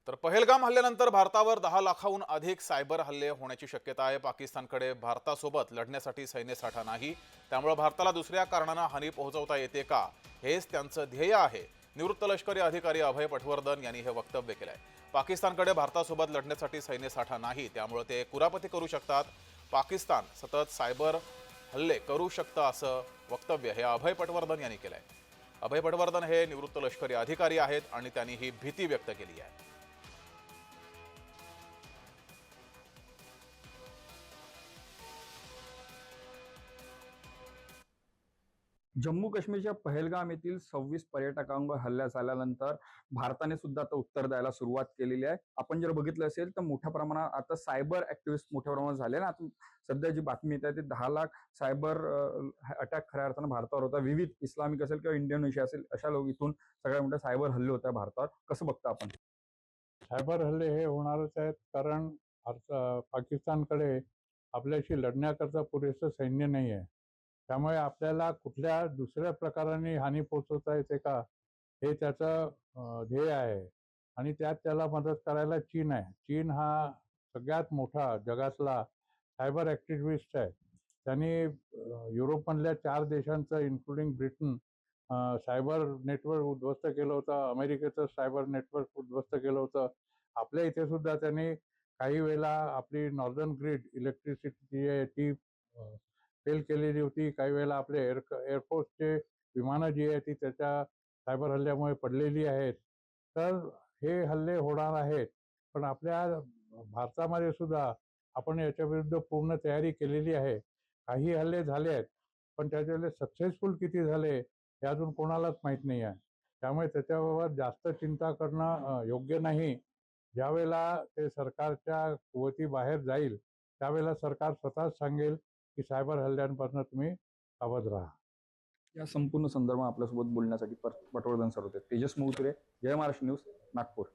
तर पहलगाम हल्ल्यानंतर भारतावर 10 लाखाहून अधिक सायबर हल्ले होण्याची शक्यता आहे। पाकिस्तानकडे भारतासोबत लढण्यासाठी सैन्यसाठा नाही, त्यामुळे भारताला दुसऱ्या कारणाने हानी पोहोचवता येते का, हेच त्यांचं ध्येय आहे। निवृत्त लष्करी अधिकारी अभय पटवर्धन यांनी हे वक्तव्य केलंय। पाकिस्तानकडे भारतासोबत लढण्यासाठी सैन्यसाठा नाही, त्यामुळे ते कुरापती करू शकतात। पाकिस्तान सतत सायबर हल्ले करू शकतं असं वक्तव्य हे अभय पटवर्धन यांनी केलंय। अभय पटवर्धन हे निवृत्त लष्करी अधिकारी आहेत आणि त्यांनी ही भीती व्यक्त केली आहे। जम्मू काश्मीरच्या पहलगाम येथील 26 पर्यटकांवर हल्ला झाल्यानंतर भारताने सुद्धा आता उत्तर द्यायला सुरुवात केलेली आहे। आपण जर बघितलं असेल तर मोठ्या प्रमाणात आता सायबर ऍक्टिव्हिस्ट मोठ्या प्रमाणात झाले ना। आता सध्या जी बातमी येत आहे ते 10 लाख सायबर अटॅक खऱ्या अर्थानं भारतावर होता। विविध इस्लामिक असेल किंवा इंडोनेशिया असेल अशा लोक इथून सगळ्या मोठ्या सायबर हल्ले होत्या भारतावर। कसं बघता आपण? सायबर हल्ले हे होणारच आहेत, कारण पाकिस्तानकडे आपल्याशी लढण्याकरता पुरेसं सैन्य नाही आहे। त्यामुळे आपल्याला कुठल्या दुसऱ्या प्रकाराने हानी पोहोचवता येते का, हे त्याचं ध्येय आहे। आणि त्यात त्याला मदत करायला चीन आहे। चीन हा सगळ्यात मोठा जगातला सायबर ॲक्टिव्हिस्ट आहे। त्यांनी युरोपमधल्या 4 देशांचं इन्क्लुडिंग ब्रिटन सायबर नेटवर्क उद्ध्वस्त केलं होतं। अमेरिकेचं सायबर नेटवर्क उद्ध्वस्त केलं होतं। आपल्या इथे सुद्धा त्यांनी काही वेळेला आपली नॉर्दर्न ग्रिड इलेक्ट्रिसिटी जी आहे ती फेल केलेली होती। काही वेळेला आपले एअरफोर्सचे विमानं जी आहे ती त्याच्या सायबर हल्ल्यामुळे पडलेली आहेत। तर हे हल्ले होणार आहेत, पण आपल्या भारतामध्ये सुद्धा आपण याच्या विरुद्ध पूर्ण तयारी केलेली आहे। काही हल्ले झाले आहेत, पण त्याच्यातले सक्सेसफुल किती झाले हे अजून कोणालाच माहीत नाही आहे। त्यामुळे त्याच्यावर जास्त चिंता करणं योग्य नाही। ज्यावेळेला ते सरकारच्या कुवतीबाहेर जाईल, त्यावेळेला सरकार स्वतःच सांगेल की सायबर हल्ल्यांपासून तुम्ही सावध राहा। या संपूर्ण संदर्भात आपल्यासोबत बोलण्यासाठी पटवर्धन सर होते। तेजस मोहतुरे, जय महाराष्ट्र न्यूज, नागपूर।